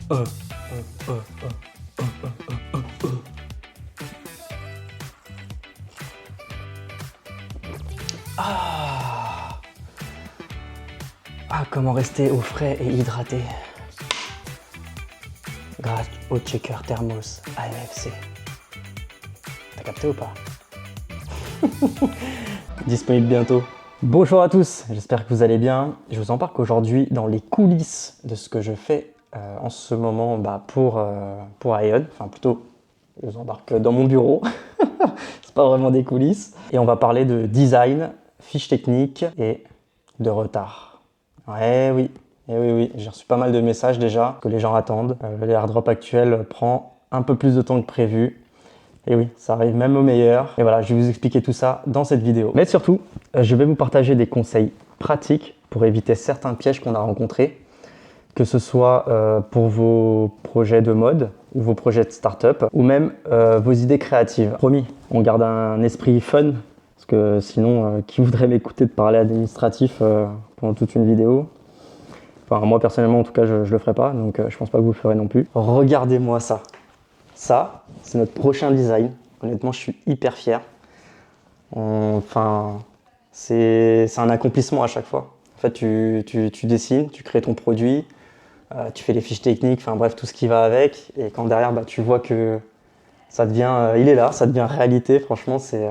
Ah, comment rester au frais et hydraté grâce au checker thermos AMFC. T'as capté ou pas? Disponible bientôt. Bonjour à tous, j'espère que vous allez bien. Je vous embarque aujourd'hui dans les coulisses de ce que je fais en ce moment pour Aion. Enfin plutôt, je vous embarque dans mon bureau. C'est pas vraiment des coulisses. Et on va parler de design, fiches techniques et de retard. Oui, j'ai reçu pas mal de messages déjà que les gens attendent. Les airdrops actuels prend un peu plus de temps que prévu. Et oui, ça arrive même au meilleur. Et voilà, je vais vous expliquer tout ça dans cette vidéo. Mais surtout, je vais vous partager des conseils pratiques pour éviter certains pièges qu'on a rencontrés, que ce soit pour vos projets de mode ou vos projets de start-up ou même vos idées créatives. Promis, on garde un esprit fun parce que sinon, qui voudrait m'écouter de parler administratif pendant toute une vidéo? Enfin, moi personnellement, en tout cas, je le ferai pas, donc je pense pas que vous le ferez non plus. Regardez-moi ça. Ça, c'est notre prochain design. Honnêtement, je suis hyper fier. Enfin, c'est un accomplissement à chaque fois. En fait, tu dessines, tu crées ton produit, tu fais les fiches techniques, enfin bref, tout ce qui va avec. Et quand derrière, tu vois que ça devient, il est là, ça devient réalité. Franchement, c'est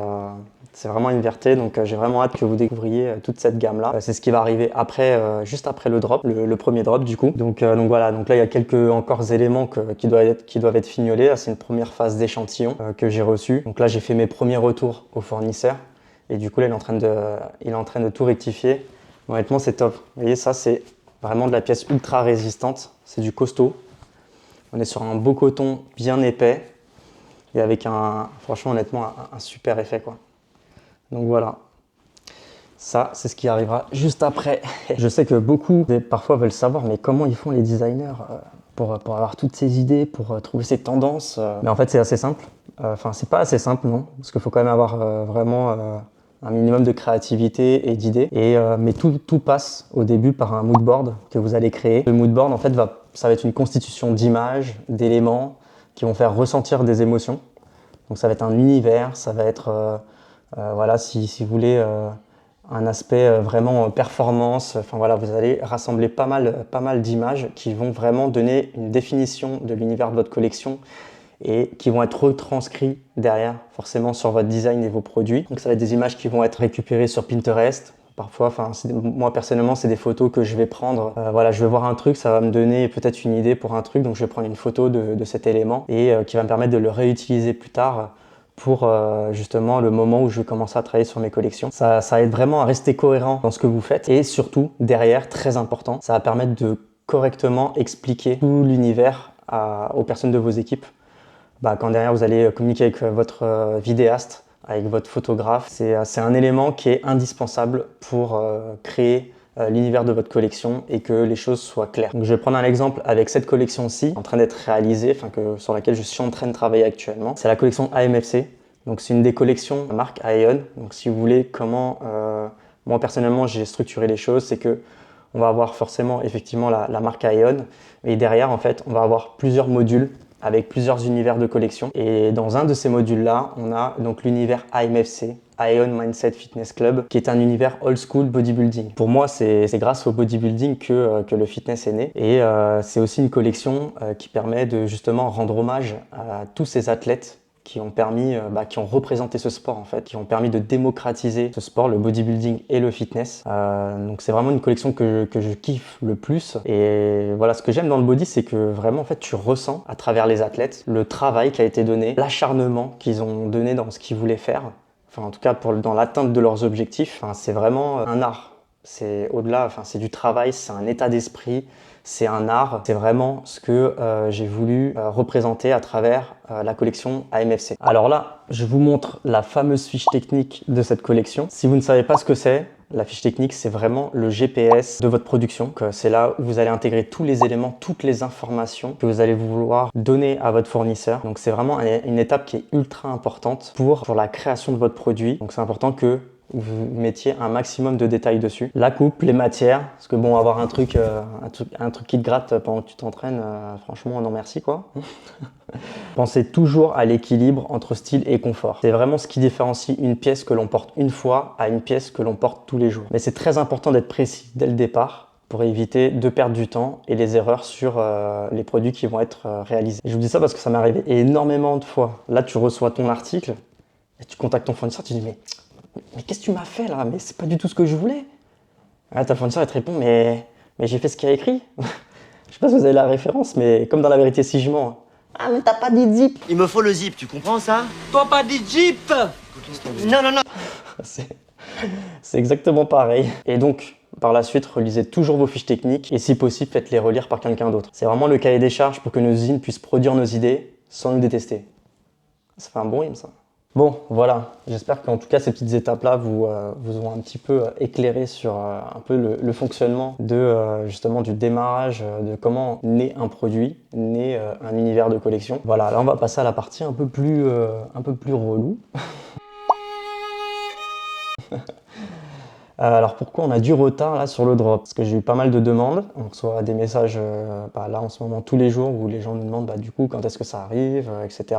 vraiment une fierté. Donc, j'ai vraiment hâte que vous découvriez toute cette gamme-là. C'est ce qui va arriver après, juste après le drop, le premier drop du coup. Donc voilà. Donc là, il y a quelques encore éléments qui doivent être fignolés. C'est une première phase d'échantillon que j'ai reçue. Donc là, j'ai fait mes premiers retours au fournisseur. Et du coup, là, il est en train de tout rectifier. Honnêtement, c'est top. Vous voyez, ça, c'est vraiment de la pièce ultra résistante. C'est du costaud. On est sur un beau coton bien épais. Et avec franchement, honnêtement, un super effet, quoi. Donc voilà. Ça, c'est ce qui arrivera juste après. Je sais que beaucoup, parfois, veulent savoir, mais comment ils font les designers pour avoir toutes ces idées, pour trouver ces tendances. Mais en fait, c'est assez simple. Enfin, c'est pas assez simple, non. Parce qu'il faut quand même avoir vraiment un minimum de créativité et d'idées. Mais tout passe au début par un mood board que vous allez créer. Le mood board, en fait, ça va être une constitution d'images, d'éléments qui vont faire ressentir des émotions. Donc ça va être un univers, ça va être, voilà, si vous voulez, un aspect vraiment performance. Enfin voilà, vous allez rassembler pas mal d'images qui vont vraiment donner une définition de l'univers de votre collection et qui vont être retranscrits derrière, forcément, sur votre design et vos produits. Donc ça va être des images qui vont être récupérées sur Pinterest. Parfois, moi personnellement, c'est des photos que je vais prendre. Voilà, je vais voir un truc, ça va me donner peut-être une idée pour un truc, donc je vais prendre une photo de cet élément et qui va me permettre de le réutiliser plus tard pour justement le moment où je vais commencer à travailler sur mes collections. Ça aide vraiment à rester cohérent dans ce que vous faites et surtout, derrière, très important, ça va permettre de correctement expliquer tout l'univers aux personnes de vos équipes. Quand derrière, vous allez communiquer avec votre vidéaste, avec votre photographe. C'est un élément qui est indispensable pour créer l'univers de votre collection et que les choses soient claires. Donc, je vais prendre un exemple avec cette collection-ci, en train d'être réalisée, sur laquelle je suis en train de travailler actuellement. C'est la collection AMFC. Donc, c'est une des collections marque Aion. Donc, si vous voulez, moi personnellement, j'ai structuré les choses, c'est que on va avoir forcément effectivement la marque Aion, et derrière, en fait, on va avoir plusieurs modules avec plusieurs univers de collection. Et dans un de ces modules-là, on a donc l'univers AMFC, Aion Mindset Fitness Club, qui est un univers old school bodybuilding. Pour moi, c'est grâce au bodybuilding que le fitness est né. Et c'est aussi une collection qui permet de justement rendre hommage à tous ces athlètes qui ont permis, qui ont représenté ce sport en fait, qui ont permis de démocratiser ce sport, le bodybuilding et le fitness. Donc c'est vraiment une collection que je kiffe le plus. Et voilà, ce que j'aime dans le body, c'est que vraiment en fait tu ressens à travers les athlètes le travail qui a été donné, l'acharnement qu'ils ont donné dans ce qu'ils voulaient faire. Enfin en tout cas dans l'atteinte de leurs objectifs. Enfin, c'est vraiment un art. C'est au-delà, c'est du travail, c'est un état d'esprit, c'est un art. C'est vraiment ce que j'ai voulu représenter à travers la collection AMFC. Alors là, je vous montre la fameuse fiche technique de cette collection. Si vous ne savez pas ce que c'est, la fiche technique, c'est vraiment le GPS de votre production. C'est là où vous allez intégrer tous les éléments, toutes les informations que vous allez vouloir donner à votre fournisseur. Donc c'est vraiment une étape qui est ultra importante pour la création de votre produit. Donc c'est important que où vous mettiez un maximum de détails dessus. La coupe, les matières, parce que bon, avoir un truc qui te gratte pendant que tu t'entraînes, franchement, non merci quoi. Pensez toujours à l'équilibre entre style et confort. C'est vraiment ce qui différencie une pièce que l'on porte une fois à une pièce que l'on porte tous les jours. Mais c'est très important d'être précis dès le départ pour éviter de perdre du temps et les erreurs sur les produits qui vont être réalisés. Et je vous dis ça parce que ça m'est arrivé énormément de fois. Là, tu reçois ton article et tu contactes ton fournisseur, tu dis mais qu'est-ce que tu m'as fait là? Mais c'est pas du tout ce que je voulais. Ah, ta fournisseur elle te répond mais j'ai fait ce qu'il y a écrit. Je sais pas si vous avez la référence, mais comme dans La Vérité si je mens. Ah mais t'as pas dit zip. Il me faut le zip, tu comprends ça? Toi pas dit Jeep. Non, non, non. C'est exactement pareil. Et donc, par la suite, relisez toujours vos fiches techniques et si possible, faites-les relire par quelqu'un d'autre. C'est vraiment le cahier des charges pour que nos usines puissent produire nos idées sans nous détester. Ça fait un bon rime, ça. Bon, voilà. J'espère qu'en tout cas, ces petites étapes-là vous ont un petit peu éclairé sur un peu le fonctionnement de justement du démarrage, de comment naît un produit, naît un univers de collection. Voilà, là, on va passer à la partie un peu plus relou. Alors pourquoi on a du retard là sur le drop? Parce que j'ai eu pas mal de demandes, on reçoit des messages là en ce moment tous les jours où les gens nous demandent du coup quand est-ce que ça arrive, etc.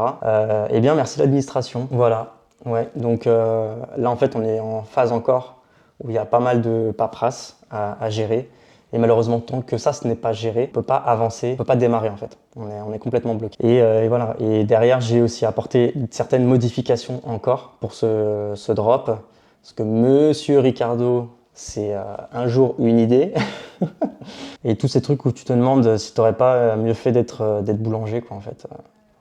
Eh bien merci l'administration, voilà. Ouais, donc là en fait on est en phase encore où il y a pas mal de paperasse à gérer et malheureusement tant que ça ce n'est pas géré, on peut pas avancer, on peut pas démarrer en fait, on est complètement bloqué. Et voilà, et derrière j'ai aussi apporté certaines modifications encore pour ce drop. Parce que Monsieur Ricardo, c'est un jour une idée. Et tous ces trucs où tu te demandes si tu n'aurais pas mieux fait d'être boulanger, quoi, en fait.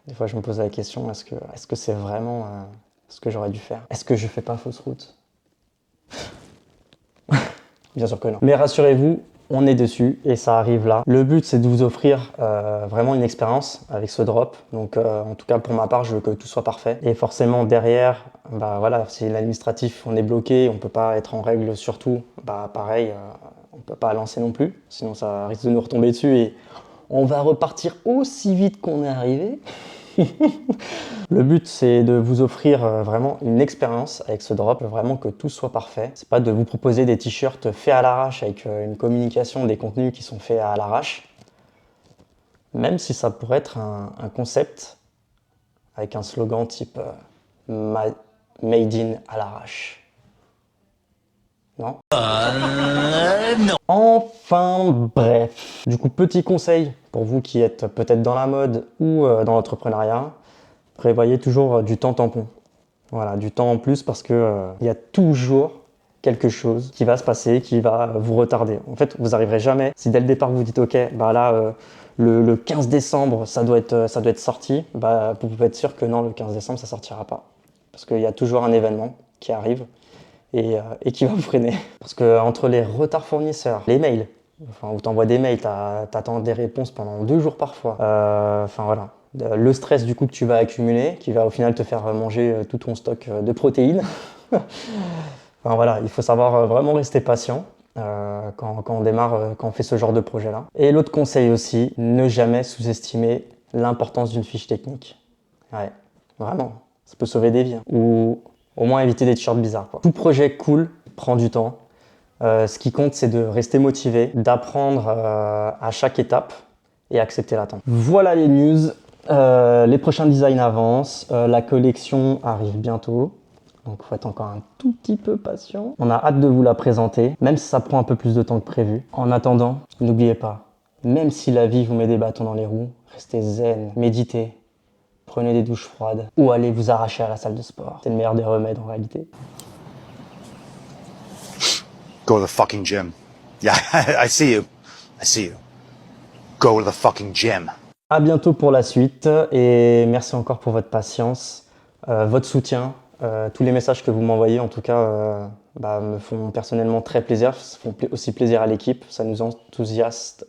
Des fois, je me pose la question, est-ce que c'est vraiment ce que j'aurais dû faire? Est-ce que je fais pas fausse route? Bien sûr que non. Mais rassurez-vous, on est dessus et ça arrive là. Le but, c'est de vous offrir vraiment une expérience avec ce drop. Donc, en tout cas, pour ma part, je veux que tout soit parfait. Et forcément, derrière, voilà, si l'administratif, on est bloqué, on peut pas être en règle sur tout, pareil, on peut pas lancer non plus. Sinon, ça risque de nous retomber dessus et on va repartir aussi vite qu'on est arrivé. Le but, c'est de vous offrir vraiment une expérience avec ce drop, vraiment que tout soit parfait. C'est pas de vous proposer des t-shirts faits à l'arrache avec une communication, des contenus qui sont faits à l'arrache. Même si ça pourrait être un concept avec un slogan type Made in à l'arrache. Non? Non. Enfin bref. Du coup, petit conseil pour vous qui êtes peut-être dans la mode ou dans l'entrepreneuriat, prévoyez toujours du temps tampon. Voilà, du temps en plus parce que il y a toujours quelque chose qui va se passer, qui va vous retarder. En fait, vous n'arriverez jamais. Si dès le départ vous dites ok, le 15 décembre ça doit être sorti, vous pouvez être sûr que non, le 15 décembre ça sortira pas. Parce qu'il y a toujours un événement qui arrive et qui va vous freiner. Parce que entre les retards fournisseurs, les mails, où t'envoies des mails, t'attends des réponses pendant 2 jours parfois. Voilà. Le stress du coup que tu vas accumuler, qui va au final te faire manger tout ton stock de protéines. Voilà, il faut savoir vraiment rester patient quand on démarre, quand on fait ce genre de projet-là. Et l'autre conseil aussi, ne jamais sous-estimer l'importance d'une fiche technique. Ouais, vraiment, ça peut sauver des vies. Hein. Ou au moins éviter des t-shirts bizarres, quoi. Tout projet cool prend du temps. Ce qui compte, c'est de rester motivé, d'apprendre à chaque étape et accepter l'attente. Voilà les news. Les prochains designs avancent. La collection arrive bientôt. Donc, il faut être encore un tout petit peu patient. On a hâte de vous la présenter, même si ça prend un peu plus de temps que prévu. En attendant, n'oubliez pas, même si la vie vous met des bâtons dans les roues, restez zen, méditez. Prenez des douches froides ou allez vous arracher à la salle de sport. C'est le meilleur des remèdes en réalité. Go to the fucking gym. Yeah, I see you. I see you. Go to the fucking gym. À bientôt pour la suite et merci encore pour votre patience, votre soutien. Tous les messages que vous m'envoyez en tout cas me font personnellement très plaisir, ça font aussi plaisir à l'équipe, ça nous enthousiasme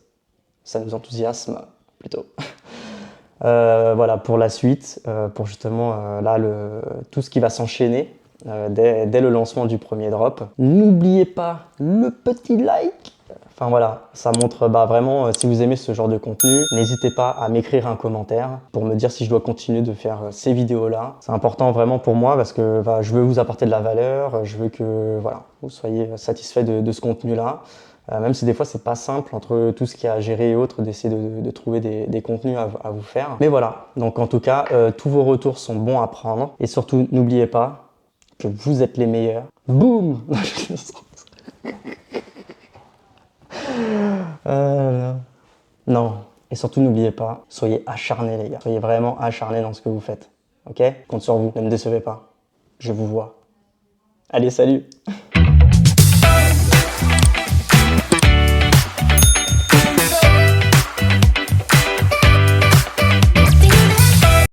plutôt. Voilà pour la suite, pour justement tout ce qui va s'enchaîner dès le lancement du premier drop. N'oubliez pas le petit like Enfin voilà, ça montre vraiment si vous aimez ce genre de contenu, n'hésitez pas à m'écrire un commentaire pour me dire si je dois continuer de faire ces vidéos-là. C'est important vraiment pour moi parce que je veux vous apporter de la valeur, je veux que voilà, vous soyez satisfait de ce contenu-là. Même si des fois c'est pas simple entre tout ce qu'il y a à gérer et autres, d'essayer de trouver des contenus à vous faire. Mais voilà, donc en tout cas, tous vos retours sont bons à prendre. Et surtout, n'oubliez pas que vous êtes les meilleurs. Boum. Non, et surtout n'oubliez pas, soyez acharnés les gars. Soyez vraiment acharnés dans ce que vous faites. Ok? Compte sur vous, ne me décevez pas. Je vous vois. Allez, salut!